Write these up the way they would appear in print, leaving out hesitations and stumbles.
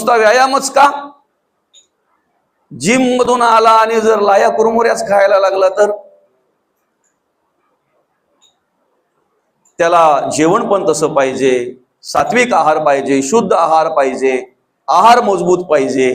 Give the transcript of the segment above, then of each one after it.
नुसता व्यायामच का? जिम मधून आला आणि जर लाया कुरमुऱ्याच खायला लागला तर त्याला जेवण पण तसं पाहिजे, सात्विक आहार पाहिजे, शुद्ध आहार पाहिजे, आहार मजबूत पाहिजे,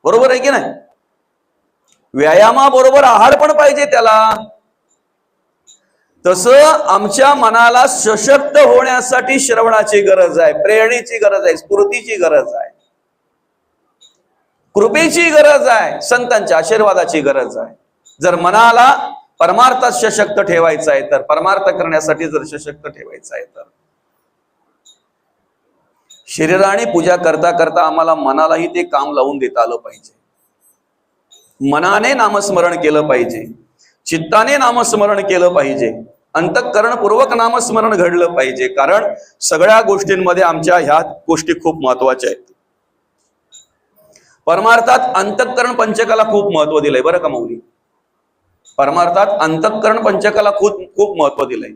बरोबर आहे की नाही? व्यायामाबरोबर आहार पण पाहिजे त्याला. तसं आमच्या मनाला सशक्त होण्यासाठी श्रवणाची गरज आहे, प्रेरणेची गरज आहे, स्फूर्तीची गरज आहे, कृपेची गरज आहे, संतांच्या आशीर्वादाची गरज आहे. जर मनाला परमार्थात सशक्त ठेवायचं आहे तर, परमार्थ करण्यासाठी जर सशक्त ठेवायचं आहे तर शरीराने पूजा करता करता आम्हाला मनालाही ते काम लावून देता आलं पाहिजे. मनाने नामस्मरण केलं पाहिजे, चित्ताने नामस्मरण केलं पाहिजे, अंतःकरणपूर्वक नामस्मरण घडलं पाहिजे. कारण सगळ्या गोष्टींमध्ये आमच्या ह्या गोष्टी खूप महत्वाच्या आहेत. परमार्थात अंतःकरण पंचकाला खूप महत्व दिलंय बरं का माऊली. परमार्थात अंतःकरण पंचकाला खूप खूप महत्व दिलंय.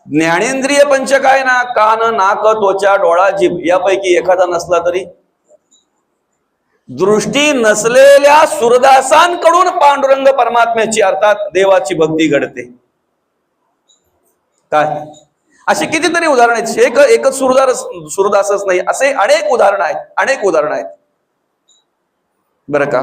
ज्ञानेंद्रिय पंचक आहे ना, कान, नाक, त्वचा, डोळा, जीभ, यापैकी एखादा नसला तरी दृष्टी नसलेल्या सुरदासांकडून पांडुरंग परमात्म्याची अर्थात देवाची भक्ती घडते. काय अशी कितीतरी उदाहरण आहेत. एकच सुरदासच नाही, असे अनेक उदाहरण आहेत, अनेक उदाहरण आहेत बरं का.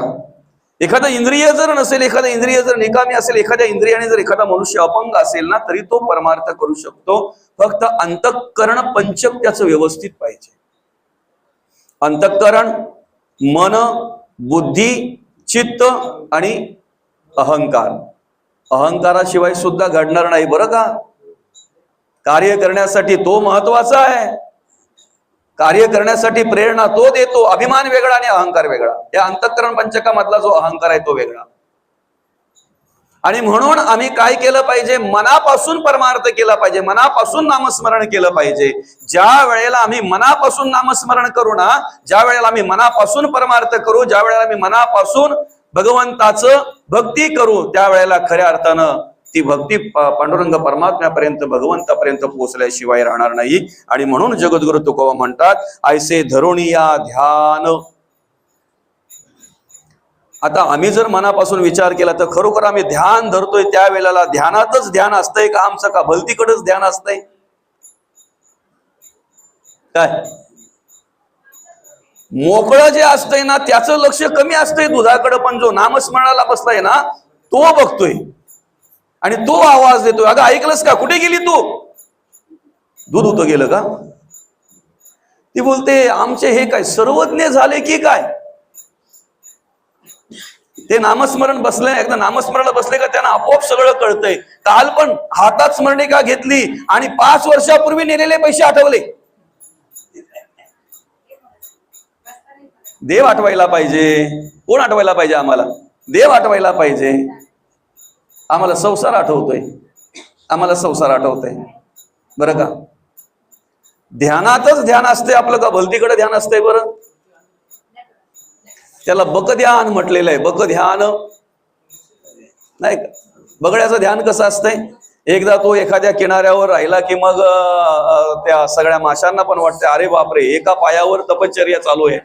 एखादं इंद्रिय जर नसेल, एखादं इंद्रिय जर निकामी असेल, एखाद्या इंद्रियाने जर एखादा मनुष्य अपंग असेल ना, तरी तो परमार्थ करू शकतो. फक्त अंतःकरण पंचक त्याचं व्यवस्थित पाहिजे. अंतःकरण, मन, बुद्धी, चित्त आणि अहंकार. अहंकाराशिवाय सुद्धा घडणार नाही बरं का. कार्य करण्यासाठी तो महत्वाचा आहे. कार्य करण्यासाठी प्रेरणा तो देतो. अभिमान वेगळा आणि अहंकार वेगळा. या अंतःकरण पंचकामधला जो अहंकार आहे तो वेगळा. आणि म्हणून आम्ही काय केलं पाहिजे, मनापासून परमार्थ केला पाहिजे, मनापासून नामस्मरण केलं पाहिजे. ज्या वेळेला आम्ही मनापासून नामस्मरण करू ना, ज्या वेळेला आम्ही मनापासून परमार्थ करू, ज्या वेळेला आम्ही मनापासून भगवंताचं भक्ती करू, त्यावेळेला खऱ्या अर्थानं ती भक्ती पांडुरंग परमात्म्यापर्यंत, भगवंतापर्यंत पोहोचल्याशिवाय राहणार नाही. आणि म्हणून जगद्गुरु तुकोबा म्हणतात, ऐसे धरुणिया ध्यान. आता आम्ही जर मनापासून विचार केला तर खरोखर आम्ही ध्यान धरतोय, त्यावेळेला ध्यानातच ध्यान असतंय का आमचं, का भलतीकडेच ध्यान असतंय काय? मोकळं जे असतंय ना त्याचं लक्ष कमी असतंय दुधाकडे, पण जो नामस्मरणाला बसलाय ना तो बघतोय आणि तो आवाज देतोय. अगं ऐकलंस का, कुठे गेली तू, दूध होतं गेलं का? ती बोलते आमचे हे काय सर्वज्ञ झाले की काय? ते नामस्मरण बसले, एकदा नामस्मरणाला बसले का त्यांना आपोआप सगळं कळतंय. काल पण हातात स्मरणिका घेतली आणि 5 वर्षापूर्वी नेलेले पैसे आठवले. देव आठवायला पाहिजे. कोण आठवायला पाहिजे आम्हाला? देव आठवायला पाहिजे. आम्हाला संसार आठवतोय, आम्हाला संसार आठवतोय बरं का. ध्यानातच ध्यान असते आपलं, का भलतीकडे ध्यान असतंय बरं? त्याला बकध्यान म्हटलेलं आहे. बकध्यान नाही का? बगड्याचं ध्यान कसं असतंय, एकदा तो एखाद्या किनाऱ्यावर राहिला की मग त्या सगळ्या माशांना पण वाटते अरे बापरे, एका पायावर तपश्चर्या चालू आहे,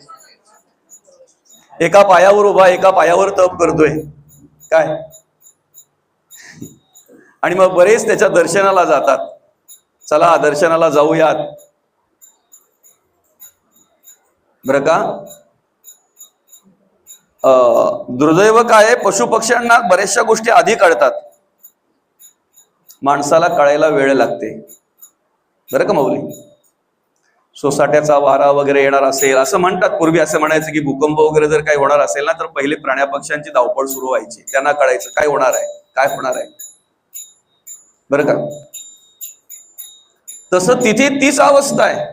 एका पायावर उभा, एका पायावर तप करतोय काय. आणि मग बरेच त्याच्या दर्शनाला जातात. चला दर्शनाला जाऊयात बरं का. दुर्दैव काय, पशु पक्ष्यांना बऱ्याचशा गोष्टी आधी कळतात, माणसाला कळायला वेळ लागते बरं का माऊली. सोसाट्याचा वारा वगैरे येणार असेल असं म्हणतात. पूर्वी असं म्हणायचं की भूकंप वगैरे जर काही होणार असेल ना तर पहिले प्राण्या पक्ष्यांची धावपळ सुरू व्हायची. त्यांना कळायचं काय होणार आहे, काय होणार आहे बरं का. तसं तिथे तीच अवस्था आहे.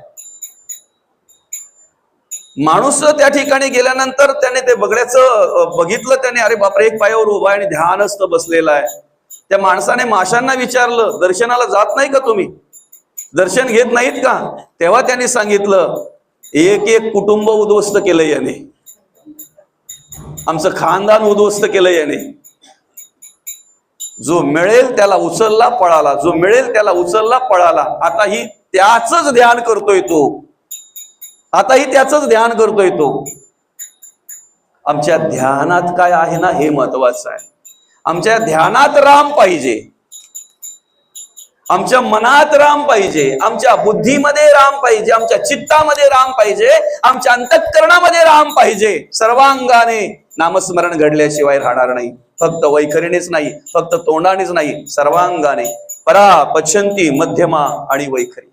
माणूस त्या ठिकाणी गेल्यानंतर त्याने ते बगड्याचं बघितलं, त्याने अरे बापरे एक पायावर उभा आहे आणि ध्यानस्थ बसलेला आहे. त्या माणसाने माशांना विचारलं, दर्शनाला जात नाही का तुम्ही, दर्शन घेत नाहीत का? तेव्हा त्यांनी सांगितलं एक एक कुटुंब उद्ध्वस्त केलं याने, आमचं खानदान उद्ध्वस्त केलं याने. जो मिळेल त्याला उचलला पळाला, जो मिळेल त्याला उचलला पळाला. आता ही त्याच ध्यान करतोय तो. आताही त्याचंच ध्यान करतोय तो. आमच्या ध्यानात काय आहे ना, हे महत्वाचं आहे. आमच्या ध्यानात राम पाहिजे, आमच्या मनात राम पाहिजे, आमच्या बुद्धीमध्ये राम पाहिजे, आमच्या चित्तामध्ये राम पाहिजे, आमच्या अंतःकरणामध्ये राम पाहिजे. सर्वांगाने नामस्मरण घडल्याशिवाय राहणार नाही. फक्त वैखरीनेच नाही, फक्त तोंडानेच नाही, सर्वांगाने. परा, पश्यंती, मध्यमा आणि वैखरी,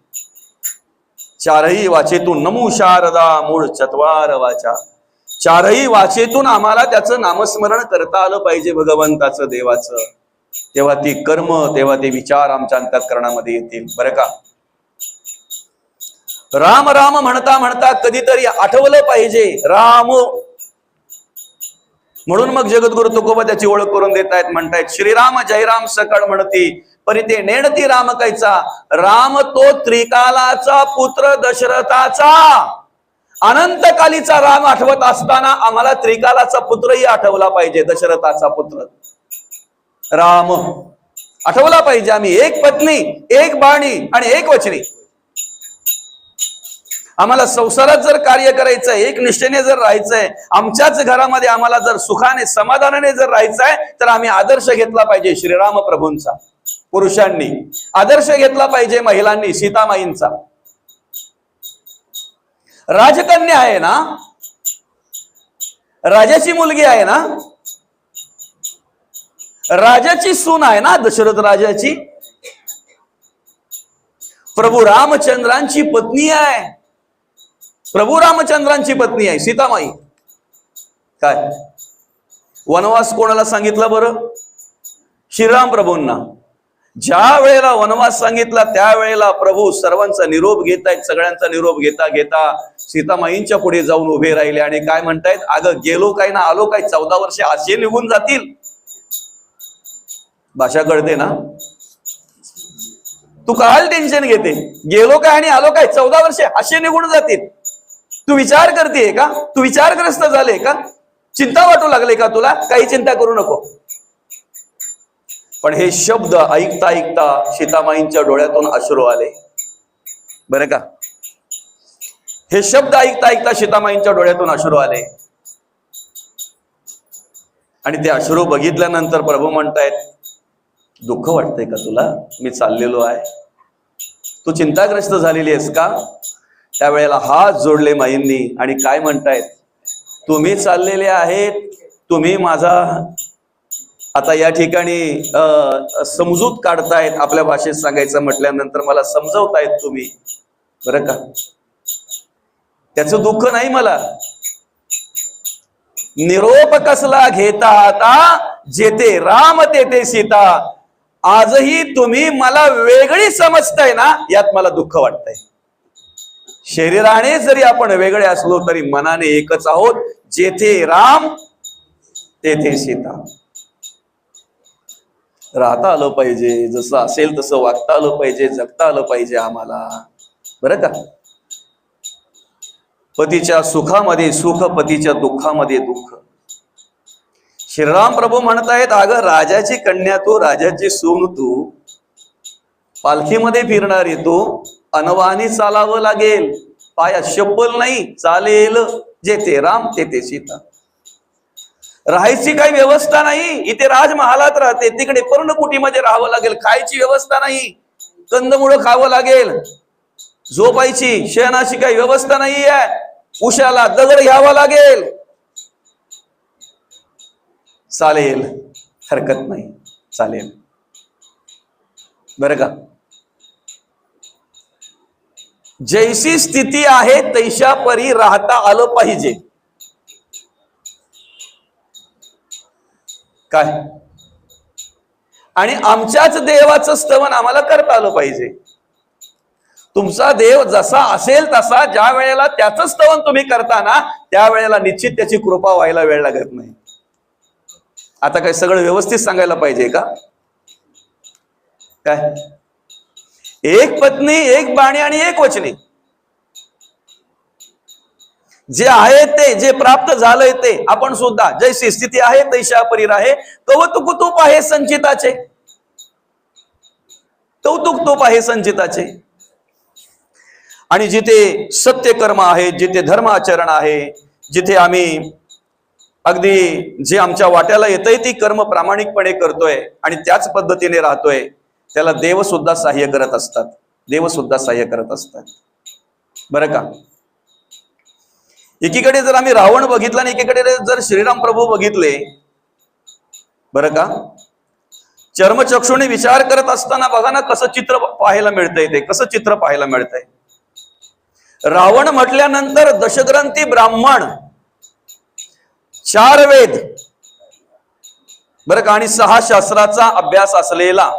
चारही वाचेतून. नमो शारदा मूळ चत्वार वाचा. चारही वाचेतून आम्हाला त्याचं नामस्मरण करता आलं पाहिजे, भगवंताचं, देवाचं. तेव्हा ती कर्म, तेव्हा ते विचार आमच्या अंतःकरणामध्ये येतील. बरं का? राम राम म्हणता म्हणता कधीतरी आठवलं पाहिजे राम. म्हणून मग जगद्गुरु तुकोबा त्याची ओळख करून देत आहेत. म्हणतायत, श्रीराम जयराम सकळ म्हणती, परी ते नेणती राम कैचा. राम तो त्रिकालाचा पुत्र दशरथाचा. अनंतकालीचा राम आठवत असताना आम्हाला त्रिकालाचा पुत्रही आठवला पाहिजे, दशरथाचा पुत्र राम आठवला पाहिजे. आम्ही एक पत्नी, एक बाणी आणि एक वचनी. आम्हाला संसारात जर कार्य करायचंय, एक निष्ठेने जर राहायचंय, आमच्याच घरामध्ये आम्हाला जर सुखाने समाधानाने जर राहायचंय, तर आम्ही आदर्श घेतला पाहिजे श्रीराम प्रभूंचा. पुरुषांनी आदर्श घेतला पाहिजे, महिलांनी सीतामाईंचा. राजकन्या आहे ना, राजाची मुलगी आहे ना, राजाची सून आहे ना, दशरथ राजाची. प्रभू रामचंद्रांची पत्नी आहे, प्रभू रामचंद्रांची पत्नी आहे सीतामाई. काय वनवास कोणाला सांगितला बरं? श्रीराम प्रभूंना. ज्या वेळेला वनवास सांगितला त्यावेळेला प्रभू सर्वांचा निरोप घेत आहेत. सगळ्यांचा निरोप घेता घेता सीतामाईंच्या पुढे जाऊन उभे राहिले आणि काय म्हणतायत, अगं गेलो काय ना आलो काय, 14 वर्षे असे निघून जातील. भाषा कळते ना, तू काय टेन्शन घेते, गेलो काय आणि आलो काय, 14 वर्षे असे निघून जातील. तू विचार करते का? तू विचारग्रस्त झाले का? चिंता वाटू लागले का तुला? काही चिंता करू नको. पण हे शब्द ऐकता ऐकता सीतामाईंच्या डोळ्यातून अश्रू आले. बरं का? हे शब्द ऐकता ऐकता सीतामाईंच्या डोळ्यातून अश्रू आले. आणि ते अश्रू बघितल्यानंतर प्रभू म्हणतायत, दुःख वाटतंय का तुला? मी चाललेलो आहे, तू चिंताग्रस्त झालेली आहेस का? त्यावेळेला हात जोडले माईंनी आणि काय म्हणतायत, तुम्ही चाललेले आहेत, तुम्ही माझा आता या ठिकाणी समजूत काढतायत. आपल्या भाषेत सांगायचं म्हटल्यानंतर मला समजवतायत तुम्ही. बरं का? त्याचं दुःख नाही मला. निरोप कसला घेता आता, जेथे राम तेथे सीता. आजही तुम्ही मला वेगळी समजताय ना, यात मला दुःख वाटतंय. शरीराने जरी आपण वेगळे असलो तरी मनाने एकच आहोत. जेथे राम तेथे सीता. राहता आलं पाहिजे, जसं असेल तसं वागता आलं पाहिजे, जगता आलं पाहिजे आम्हाला. बरं का? पतीच्या सुखामध्ये सुख, पतीच्या दुःखामध्ये दुःख. श्रीराम प्रभू म्हणतायत, अगं राजाची कन्या तू, राजाची सून तू, पालखीमध्ये फिरणारी तू, अनवाणी चालावं लागेल, पायात चप्पल नाही, चालेल. जेथे राम तेथे सीता. राहायची काही व्यवस्था नाही, इथे राजमहालात राहते, तिकडे पर्णकुटीमध्ये राहावं लागेल. खायची व्यवस्था नाही, कंदमुळं खावं लागेल. झोपायची शयनाची काही व्यवस्था नाही आहे, उशाला दगड घ्यावा लागेल. चालेल, हरकत नाही, चालेल. बरं का? जैसी स्थिती आहे तैशा परी राहता आलं पाहिजे. काय? आणि आमच्याच देवाचं स्तवन आम्हाला करता आलं पाहिजे. तुमचा देव जसा असेल तसा ज्या वेळेला त्याचं स्तवन तुम्ही करता ना, त्यावेळेला निश्चित त्याची कृपा व्हायला वेळ लागत नाही. आता काय सगळं व्यवस्थित सांगायला पाहिजे का? काय? एक पत्नी, एक बाणी आणि एक वचनी. जे आहे ते, जे प्राप्त झालंय ते, आपण सुद्धा जैसी स्थिती आहे तैशा परी राहे. कौतुक तूप आहे संचिताचे, कौतुक तूप आहे संचिताचे. आणि जिथे सत्यकर्म आहे, जिथे धर्म आचरण आहे, जिथे आम्ही अगदी जे आमच्या वाट्याला येतंय ती कर्म प्रामाणिकपणे करतोय आणि त्याच पद्धतीने राहतोय, त्याला देव सुद्धा सहाय्य करत असतात. देव सुद्धा सहाय्य करत असतात. बरं का? एकीकडे जर आम्ही रावण बघितला आणि एकीकडे जर श्रीराम प्रभू बघितले, बरं का, चर्मचक्षुने विचार करत असताना बघा ना कसं चित्र पाहायला मिळतंय. ते कसं चित्र पाहायला मिळतंय. रावण म्हटल्यानंतर दशग्रंथी ब्राह्मण, 4 वेद, बरं का, आणि 6 शास्त्राचा अभ्यास असलेला,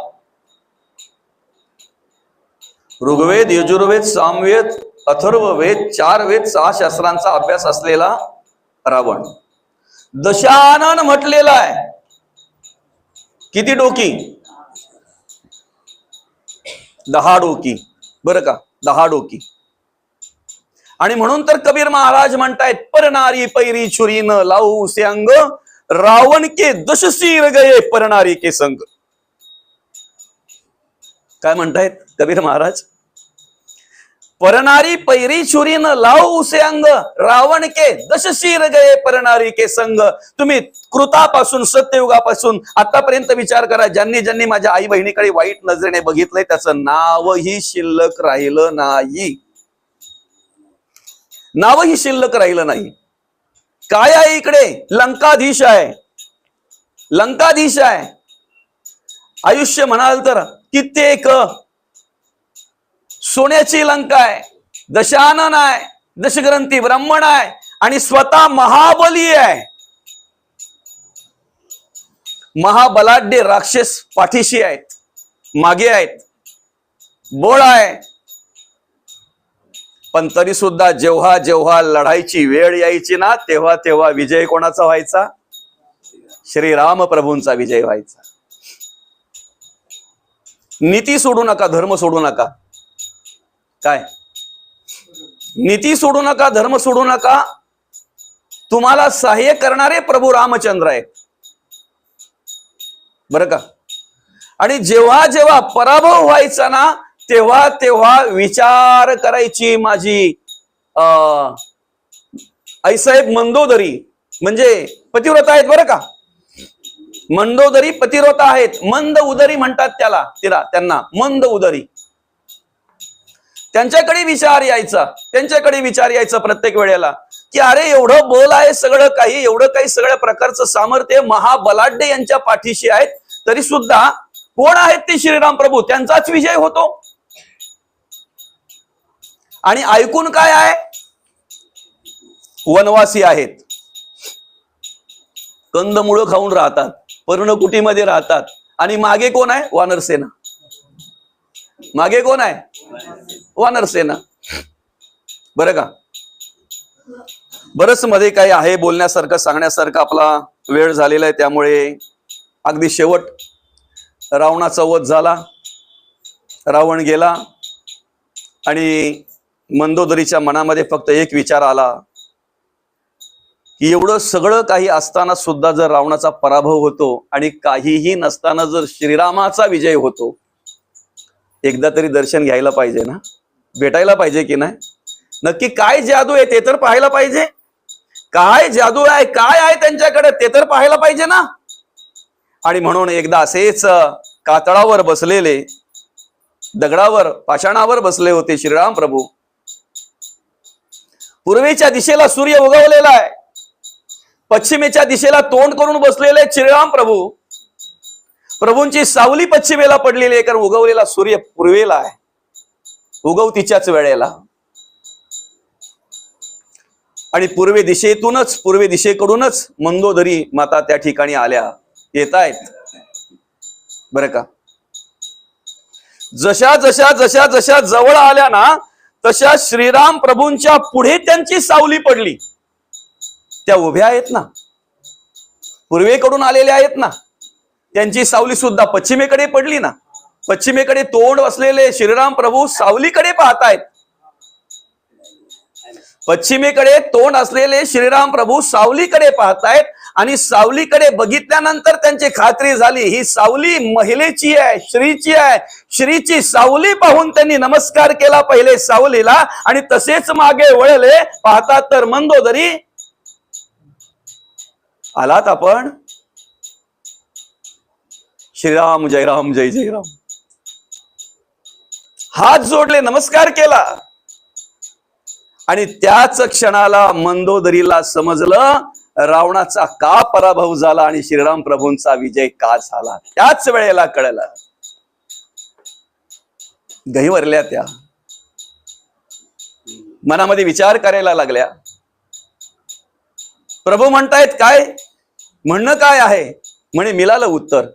ऋग्वेद, यजुर्वेद, सामवेद, अथर्ववेद, 4 वेद, 6 शास्त्रांचा अभ्यास असलेला रावण. दशानन म्हटलेला आहे. किती डोकी? 10 डोकी. बरं का, 10 डोकी. आणि म्हणून तर कबीर महाराज म्हणतायत, परनारी पैरी छुरी न लावू से अंग, रावण के दशशीर गये परनारी के संग. काय म्हणतायत कबीर महाराज? परनारी पैरी छुरी न लावू से अंग, रावण के दशशीर गये परनारी के संग. तुम्ही कृतापासून, सत्ययुगापासून आतापर्यंत विचार करा, ज्यांनी ज्यांनी माझ्या आई बहिणीकडे वाईट नजरेने बघितलंय त्याचं नावही शिल्लक राहिलं नाही. नावही शिल्लक राहिलं नाही. काय आहे इकडे? लंकाधीश आहे. लंकाधीश आहे. आयुष्य म्हणाल तर कित्येक सोन्याची लंका आहे. दशानन आहे, दशग्रंथी ब्राह्मण आहे आणि स्वतः महाबली आहे. महाबलाढ्य राक्षस पाठीशी आहेत, मागे आहेत, बोळ आहे. पण तरी सुद्धा जेव्हा जेव्हा लढाईची वेळ यायची ना, तेव्हा तेव्हा विजय कोणाचा व्हायचा? श्रीराम प्रभूंचा विजय व्हायचा. नीती सोडू नका, धर्म सोडू नका. काय? नीती सोडू नका, धर्म सोडू नका. तुम्हाला सहाय्य करणारे प्रभू रामचंद्र आहेत. बरं का? आणि जेव्हा जेव्हा पराभव व्हायचा ना, तेव्हा तेव्हा विचार करायची माझी आईसाहेब मंदोदरी, म्हणजे पतिव्रता आहेत. बरं का? मंदोदरी पतिव्रता आहेत. मंद उदरी म्हणतात त्याला, त्यांना मंद उदरी. त्यांच्याकडे विचार यायचा प्रत्येक वेळेला की अरे एवढं बल आहे, सगळं काही, एवढं काही सगळ्या प्रकारचं सामर्थ्य महाबलाढ्य यांच्या पाठीशी आहेत, तरी सुद्धा कोण आहेत ते? श्रीराम प्रभू. त्यांचाच विजय होतो. आणि ऐकून काय आहे? वनवासी आहेत, कंदमुळं खाऊन राहतात, पर्णकुटीमध्ये राहतात. आणि मागे कोण आहे? वानरसेना. मागे कोण आहे? वानरसेना. बरं का? बरंच मध्ये काही आहे बोलण्यासारखं, सांगण्यासारखं. आपला वेळ झालेला आहे, त्यामुळे अगदी शेवट रावणाचा वध झाला. रावण गेला आणि मंदोदरीच्या मनामध्ये फक्त एक विचार आला की एवढं सगळं काही असताना सुद्धा जर रावणाचा पराभव होतो आणि काहीही नसताना जर श्रीरामाचा विजय होतो, एकदा तरी दर्शन घ्यायला पाहिजे ना, भेटायला पाहिजे की नाही? नक्की काय जादू आहे ते तर पाहायला पाहिजे. काय जादू आहे, काय आहे त्यांच्याकडे ते तर पाहायला पाहिजे ना. आणि म्हणून एकदा असेच कातळावर बसलेले, दगडावर, पाषाणावर बसले होते श्रीराम प्रभू. पूर्वेच्या दिशेला सूर्य उगवलेला आहे, पश्चिमेच्या दिशेला तोंड करून बसलेले श्रीराम प्रभू. प्रभूंची सावली पश्चिमेला पडलेली आहे, कारण उगवलेला सूर्य पूर्वेला आहे, उगवतीच्याच वेळेला. आणि पूर्वे दिशेकडूनच मंदोदरी माता त्या ठिकाणी आल्या, येत आहेत. बरं का? जशा जवळ आल्या ना, तशा श्रीराम प्रभूंच्या पुढे त्यांची सावली पडली. त्या उभ्या आहेत ना, पूर्वेकडून आलेल्या आहेत ना, त्यांची सावली सुद्धा पश्चिमेकडे पडली ना. पश्चिमेकडे तोंड असलेले श्रीराम प्रभू सावलीकडे पाहतायत. पश्चिमेकडे तोंड असलेले श्रीराम प्रभू सावलीकडे पाहतायत आणि सावलीकडे बघितल्यानंतर त्यांची खात्री झाली ही सावली महिलेची आहे, श्रीची आहे. श्रीची सावली पाहून त्यांनी नमस्कार केला पहिले सावलीला आणि तसेच मागे वळले. पाहतात तर मंदोदरी आलात आपण. श्रीराम जय राम जय जय राम. हात जोडले, नमस्कार केला आणि त्याच क्षणाला मंदोदरीला समजलं रावणाचा का पराभव झाला आणि श्रीराम प्रभूंचा विजय का झाला. त्याच वेळेला कळलं. गहिवरल्या त्या मनामध्ये विचार करायला लागल्या. प्रभू म्हणतायत काय, म्हणणं काय आहे. म्हणे मिळालं उत्तर.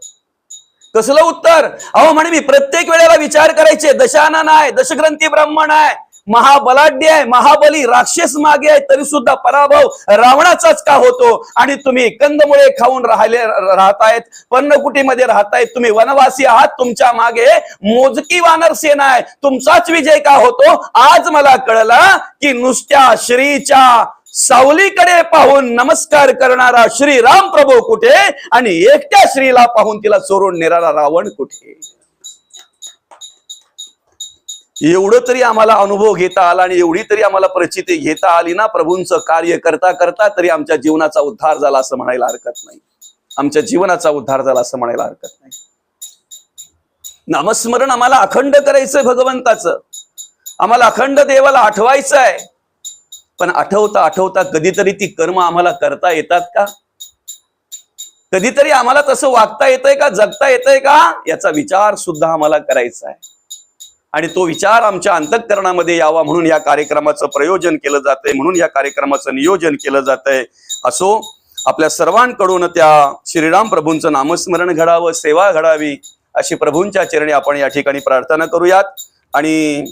कसलं उत्तर. अहो म्हणे मी प्रत्येक वेळेला विचार करायचे, दशानन आहे, दशग्रंथी ब्राह्मण आहे, महाबलाढ्य आहे, महाबली राक्षस मागे आहे, तरी सुद्धा पराभव रावणाचाच का होतो. आणि तुम्ही कंदमुळे खाऊन राहतायत, पर्णकुटीमध्ये राहतायत, तुम्ही वनवासी आहात, तुमच्या मागे मोजकी वानर सेना आहे, तुमचाच विजय का होतो. आज मला कळलं की नुसत्या श्रीच्या सावलीकडे पाहून नमस्कार करणारा श्रीराम प्रभू कुठे आणि एकट्या श्रीला पाहून तिला चोरून नेणारा रावण कुठे. एवढं तरी आम्हाला अनुभव घेता आला आणि एवढी तरी आम्हाला प्रचिती घेता आली ना प्रभूंचं कार्य करता करता, तरी आमच्या जीवनाचा उद्धार झाला असं म्हणायला हरकत नाही. आमच्या जीवनाचा उद्धार झाला असं म्हणायला हरकत नाही. नामस्मरण आम्हाला अखंड करायचंय भगवंताचं, आम्हाला अखंड देवाला आठवायचं आहे. पण आठवता आठवता कधीतरी ती कर्म आम्हाला करता येतात का. कधीतरी आम्हाला तसं वागता येतंय का, जगता येतंय का, याचा विचार सुद्धा आम्हाला करायचा आहे. आणि तो विचार आमच्या अंतःकरणामध्ये यावा म्हणून या कार्यक्रमाचं प्रयोजन केलं जातंय, म्हणून या कार्यक्रमाचं नियोजन केलं जातंय. असो, आपल्या सर्वांकडून त्या श्रीराम प्रभूंचं नामस्मरण घडावं, सेवा घडावी अशी प्रभूंच्या चरणी आपण या ठिकाणी प्रार्थना करूयात. आणि